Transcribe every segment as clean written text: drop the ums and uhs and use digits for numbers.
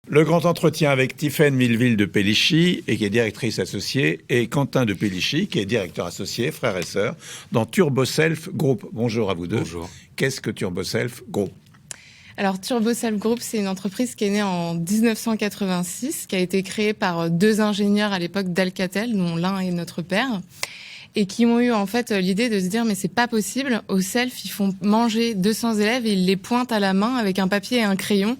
Le grand entretien avec Tiffaine Milleville de Pellichy, et qui est directrice associée, et Quentin de Pellichy, qui est directeur associé, frère et sœur, dans TurboSelf Group. Bonjour à vous deux. Bonjour. Qu'est-ce que TurboSelf Group ? Alors TurboSelf Group, c'est une entreprise qui est née en 1986, qui a été créée par deux ingénieurs à l'époque d'Alcatel, dont l'un est notre père, et qui ont eu en fait l'idée de se dire mais c'est pas possible, au Self ils font manger 200 élèves et ils les pointent à la main avec un papier et un crayon.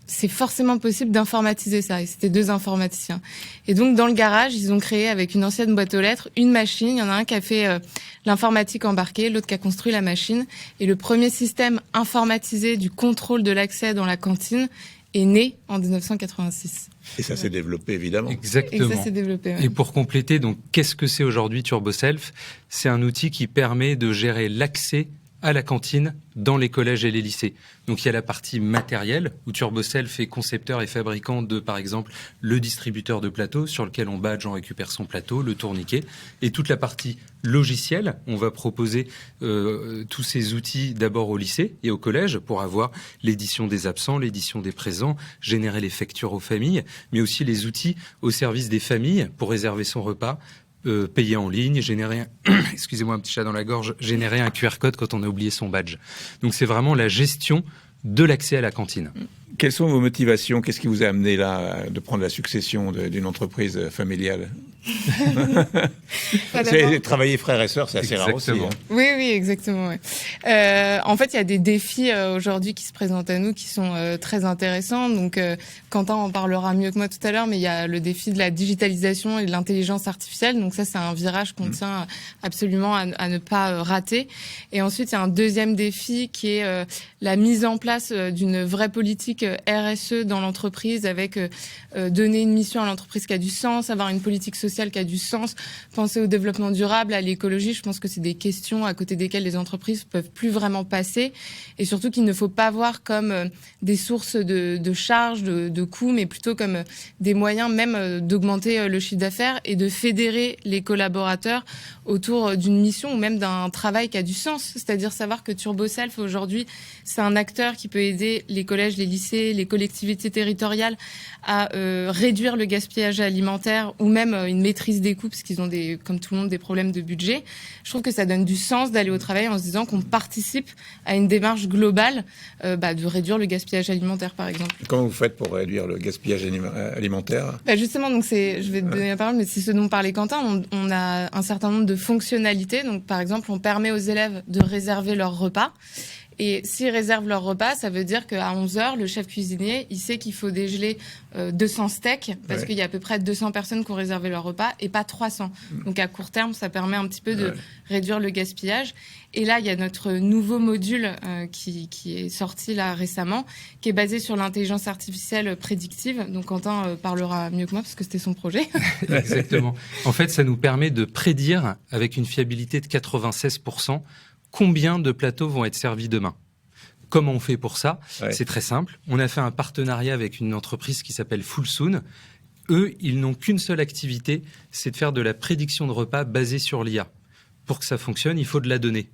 C'est forcément possible d'informatiser ça. Et c'était deux informaticiens. Et donc, dans le garage, ils ont créé, avec une ancienne boîte aux lettres, une machine. Il y en a un qui a fait l'informatique embarquée, l'autre qui a construit la machine. Et le premier système informatisé du contrôle de l'accès dans la cantine est né en 1986. Et ça s'est développé, évidemment. Exactement. Et ça s'est développé, ouais. Et pour compléter, donc, qu'est-ce que c'est aujourd'hui TurboSelf ? C'est un outil qui permet de gérer l'accès à la cantine dans les collèges et les lycées. Donc il y a la partie matérielle où TurboSelf est concepteur et fabricant de, par exemple, le distributeur de plateau sur lequel on badge, on récupère son plateau, le tourniquet. Et toute la partie logicielle, on va proposer tous ces outils d'abord au lycée et au collège pour avoir l'édition des absents, l'édition des présents, générer les factures aux familles, mais aussi les outils au service des familles pour réserver son repas, payer en ligne, générer excusez-moi, un petit chat dans la gorge, générer un QR code quand on a oublié son badge. Donc c'est vraiment la gestion de l'accès à la cantine. Quelles sont vos motivations ? Qu'est-ce qui vous a amené là de prendre la succession d'une entreprise familiale ? C'est travailler frères et sœurs, c'est assez rare aussi. Hein. Oui, exactement. Ouais. En fait, il y a des défis aujourd'hui qui se présentent à nous qui sont très intéressants. Donc, Quentin en parlera mieux que moi tout à l'heure, mais il y a le défi de la digitalisation et de l'intelligence artificielle. Donc ça, c'est un virage qu'on tient absolument à ne pas rater. Et ensuite, il y a un deuxième défi qui est la mise en place d'une vraie politique RSE dans l'entreprise avec donner une mission à l'entreprise qui a du sens, avoir une politique sociale qui a du sens, penser au développement durable, à l'écologie. Je pense que c'est des questions à côté desquelles les entreprises peuvent plus vraiment passer et surtout qu'il ne faut pas voir comme des sources de charges, de coûts, mais plutôt comme des moyens même d'augmenter le chiffre d'affaires et de fédérer les collaborateurs autour d'une mission ou même d'un travail qui a du sens. C'est-à-dire savoir que TurboSelf, aujourd'hui, c'est un acteur qui peut aider les collèges, les lycées, les collectivités territoriales à réduire le gaspillage alimentaire ou même une maîtrise des coûts, parce qu'ils ont, comme tout le monde, des problèmes de budget. Je trouve que ça donne du sens d'aller au travail en se disant qu'on participe à une démarche globale de réduire le gaspillage alimentaire, par exemple. Comment vous faites pour réduire le gaspillage alimentaire ? Justement, donc je vais te donner la parole, mais c'est ce dont parlait Quentin. On a un certain nombre de fonctionnalités. Donc, par exemple, on permet aux élèves de réserver leur repas. Et s'ils réservent leur repas, ça veut dire qu'à 11h, le chef cuisinier, il sait qu'il faut dégeler 200 steaks parce qu'il y a à peu près 200 personnes qui ont réservé leur repas et pas 300. Donc à court terme, ça permet un petit peu de réduire le gaspillage. Et là, il y a notre nouveau module qui est sorti là récemment, qui est basé sur l'intelligence artificielle prédictive. Donc Quentin parlera mieux que moi parce que c'était son projet. Exactement. En fait, ça nous permet de prédire avec une fiabilité de 96% combien de plateaux vont être servis demain. Comment on fait pour ça ? C'est très simple. On a fait un partenariat avec une entreprise qui s'appelle Fullsoon. Eux, ils n'ont qu'une seule activité, c'est de faire de la prédiction de repas basée sur l'IA. Pour que ça fonctionne, il faut de la donnée.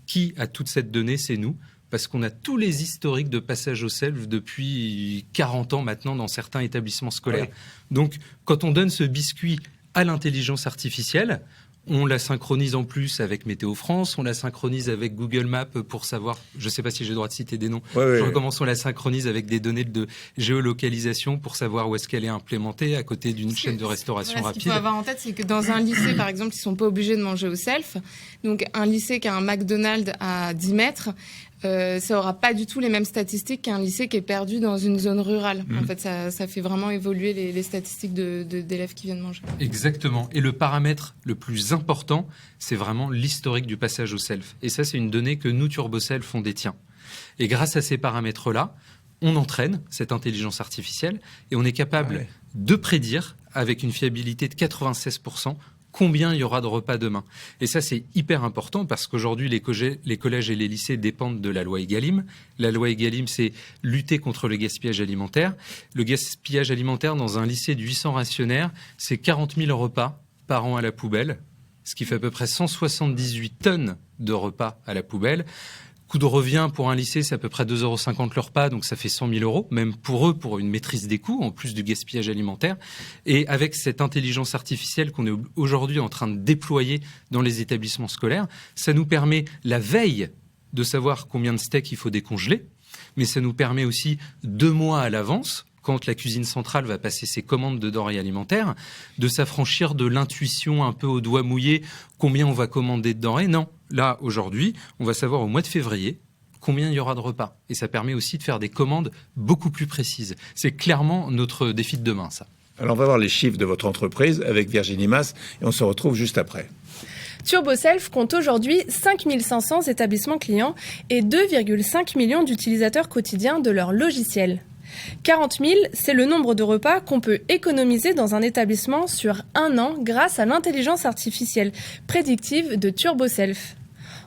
Qui a toute cette donnée ? C'est nous, parce qu'on a tous les historiques de passage au self depuis 40 ans maintenant dans certains établissements scolaires. Donc, quand on donne ce biscuit à l'intelligence artificielle, on la synchronise en plus avec Météo France, on la synchronise avec Google Maps pour savoir, je ne sais pas si j'ai le droit de citer des noms, je recommence, on la synchronise avec des données de géolocalisation pour savoir où est-ce qu'elle est implémentée à côté d'une chaîne de restauration rapide. Ce qu'il faut avoir en tête, c'est que dans un lycée, par exemple, ils ne sont pas obligés de manger au self. Donc un lycée qui a un McDonald's à 10 mètres, ça n'aura pas du tout les mêmes statistiques qu'un lycée qui est perdu dans une zone rurale. En fait, ça fait vraiment évoluer les statistiques d'élèves qui viennent manger. Exactement. Et le paramètre le plus important, c'est vraiment l'historique du passage au self. Et ça, c'est une donnée que nous, TurboSelf, on détient. Et grâce à ces paramètres-là, on entraîne cette intelligence artificielle et on est capable de prédire, avec une fiabilité de 96%, combien il y aura de repas demain. Et ça, c'est hyper important parce qu'aujourd'hui, les collèges et les lycées dépendent de la loi Egalim. La loi Egalim, c'est lutter contre le gaspillage alimentaire. Le gaspillage alimentaire dans un lycée de 800 rationnaires, c'est 40 000 repas par an à la poubelle, ce qui fait à peu près 178 tonnes de repas à la poubelle. Coût de revient pour un lycée, c'est à peu près 2,50 € le repas, donc ça fait 100 000 €, même pour eux, pour une maîtrise des coûts, en plus du gaspillage alimentaire. Et avec cette intelligence artificielle qu'on est aujourd'hui en train de déployer dans les établissements scolaires, ça nous permet la veille de savoir combien de steaks il faut décongeler, mais ça nous permet aussi 2 mois à l'avance, quand la cuisine centrale va passer ses commandes de denrées alimentaires, de s'affranchir de l'intuition un peu au doigt mouillé, combien on va commander de denrées. Non, là, aujourd'hui, on va savoir au mois de février combien il y aura de repas. Et ça permet aussi de faire des commandes beaucoup plus précises. C'est clairement notre défi de demain, ça. Alors, on va voir les chiffres de votre entreprise avec Virginie Mas et on se retrouve juste après. TurboSelf compte aujourd'hui 5500 établissements clients et 2,5 millions d'utilisateurs quotidiens de leur logiciel. 40 000, c'est le nombre de repas qu'on peut économiser dans un établissement sur 1 an grâce à l'intelligence artificielle prédictive de TurboSelf.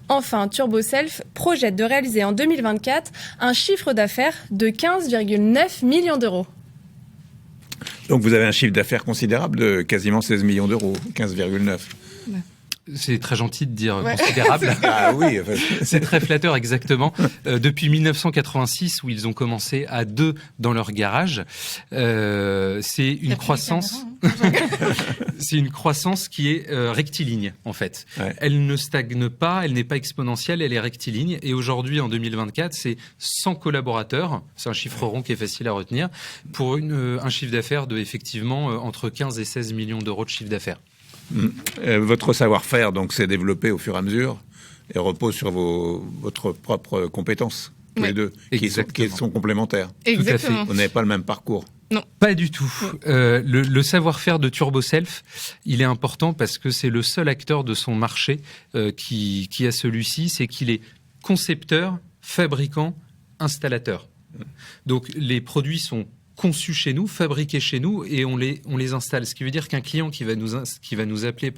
Enfin, TurboSelf projette de réaliser en 2024 un chiffre d'affaires de 15,9 millions d'euros. Donc vous avez un chiffre d'affaires considérable de quasiment 16 millions d'euros, 15,9. Ouais. C'est très gentil de dire considérable. Ah oui, enfin... C'est très flatteur, exactement. Depuis 1986, où ils ont commencé à 2 dans leur garage, c'est une croissance. C'est une croissance qui est rectiligne, en fait. Ouais. Elle ne stagne pas, elle n'est pas exponentielle, elle est rectiligne. Et aujourd'hui, en 2024, c'est 100 collaborateurs. C'est un chiffre rond qui est facile à retenir pour un chiffre d'affaires de effectivement entre 15 et 16 millions d'euros de chiffre d'affaires. Votre savoir-faire donc s'est développé au fur et à mesure et repose sur votre propre compétences, tous les deux, qui sont complémentaires. Exactement. Tout à fait. Vous n'avez pas le même parcours. Non. Pas du tout. Le savoir-faire de TurboSelf, il est important parce que c'est le seul acteur de son marché qui a celui-ci, c'est qu'il est concepteur, fabricant, installateur. Donc les produits sont conçus chez nous, fabriqués chez nous et on les installe. Ce qui veut dire qu'un client qui va nous appeler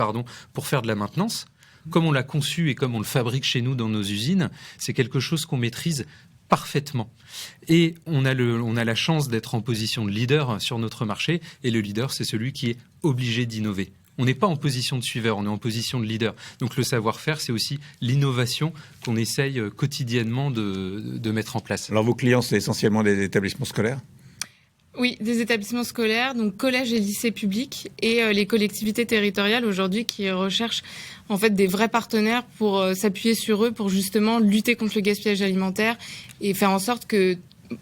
pour faire de la maintenance, comme on l'a conçu et comme on le fabrique chez nous dans nos usines, c'est quelque chose qu'on maîtrise parfaitement. Et on a la chance d'être en position de leader sur notre marché et le leader, c'est celui qui est obligé d'innover. On n'est pas en position de suiveur, on est en position de leader. Donc le savoir-faire, c'est aussi l'innovation qu'on essaye quotidiennement de mettre en place. Alors vos clients, c'est essentiellement des établissements scolaires ? Oui, des établissements scolaires, donc collèges et lycées publics et les collectivités territoriales aujourd'hui qui recherchent en fait des vrais partenaires pour s'appuyer sur eux pour justement lutter contre le gaspillage alimentaire et faire en sorte que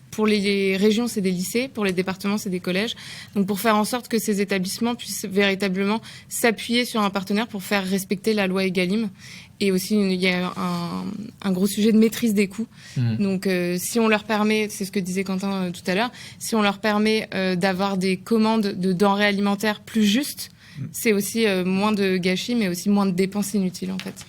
pour les régions, c'est des lycées, pour les départements, c'est des collèges. Donc pour faire en sorte que ces établissements puissent véritablement s'appuyer sur un partenaire pour faire respecter la loi Egalim. Et aussi, il y a un gros sujet de maîtrise des coûts. Donc si on leur permet, c'est ce que disait Quentin tout à l'heure, si on leur permet d'avoir des commandes de denrées alimentaires plus justes, c'est aussi moins de gâchis, mais aussi moins de dépenses inutiles en fait.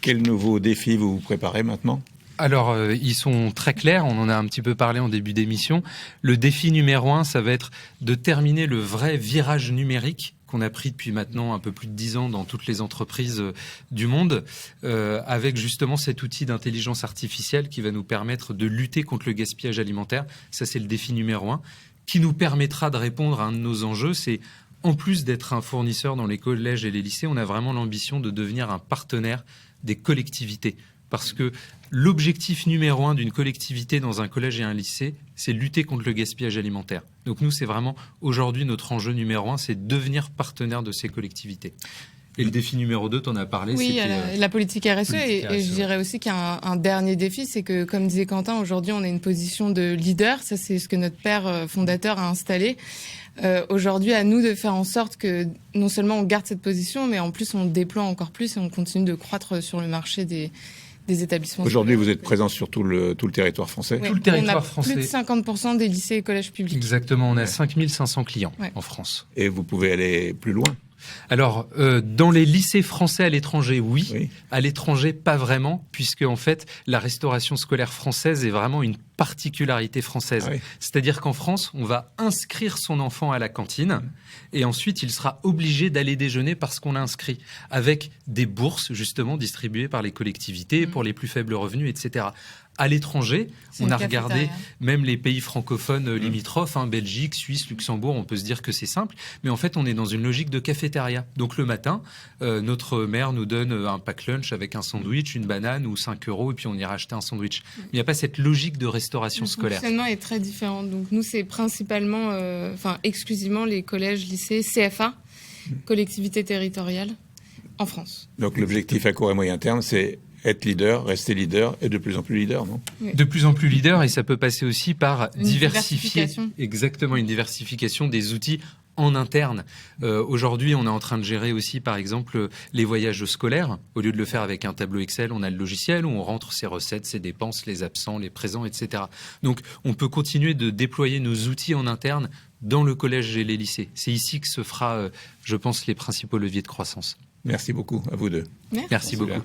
Quel nouveau défi vous préparez maintenant ? Alors, ils sont très clairs, on en a un petit peu parlé en début d'émission. Le défi numéro 1, ça va être de terminer le vrai virage numérique qu'on a pris depuis maintenant un peu plus de 10 ans dans toutes les entreprises du monde, avec justement cet outil d'intelligence artificielle qui va nous permettre de lutter contre le gaspillage alimentaire. Ça, c'est le défi numéro 1, qui nous permettra de répondre à un de nos enjeux, c'est en plus d'être un fournisseur dans les collèges et les lycées, on a vraiment l'ambition de devenir un partenaire des collectivités. Parce que l'objectif numéro 1 d'une collectivité dans un collège et un lycée, c'est lutter contre le gaspillage alimentaire. Donc nous, c'est vraiment aujourd'hui notre enjeu numéro 1, c'est devenir partenaire de ces collectivités. Et le défi numéro 2, tu en as parlé. Oui, la politique RSE. Et je dirais aussi qu'il y a un dernier défi, c'est que, comme disait Quentin, aujourd'hui, on a une position de leader. Ça, c'est ce que notre père fondateur a installé. Aujourd'hui, à nous de faire en sorte que non seulement on garde cette position, mais en plus, on déploie encore plus et on continue de croître sur le marché des établissements. Aujourd'hui, vous êtes présent sur tout le territoire français. Oui, tout le territoire français. Plus de 50% des lycées et collèges publics. Exactement, on a 5500 clients en France. Et vous pouvez aller plus loin. Alors, dans les lycées français à l'étranger, oui. À l'étranger, pas vraiment, puisque en fait, la restauration scolaire française est vraiment une particularité française. Ah oui. C'est-à-dire qu'en France, on va inscrire son enfant à la cantine et ensuite, il sera obligé d'aller déjeuner parce qu'on l'a inscrit, avec des bourses justement distribuées par les collectivités pour les plus faibles revenus, etc. À l'étranger, on a regardé même les pays francophones limitrophes, Belgique, Suisse, Luxembourg, on peut se dire que c'est simple, mais en fait on est dans une logique de cafétéria. Donc le matin, notre mère nous donne un pack lunch avec un sandwich, une banane ou 5 €, et puis on ira acheter un sandwich. Mais il n'y a pas cette logique de restauration scolaire. Le fonctionnement est très différent. Donc nous, c'est principalement, exclusivement les collèges, lycées, CFA, collectivités territoriales, en France. Donc l'objectif à court et moyen terme, c'est être leader, rester leader et de plus en plus leader, non ? Oui. De plus en plus leader, et ça peut passer aussi par diversifier. Exactement, une diversification des outils en interne. Aujourd'hui, on est en train de gérer aussi, par exemple, les voyages scolaires. Au lieu de le faire avec un tableau Excel, on a le logiciel où on rentre ses recettes, ses dépenses, les absents, les présents, etc. Donc, on peut continuer de déployer nos outils en interne dans le collège et les lycées. C'est ici que se fera, je pense, les principaux leviers de croissance. Merci beaucoup à vous deux. Merci beaucoup.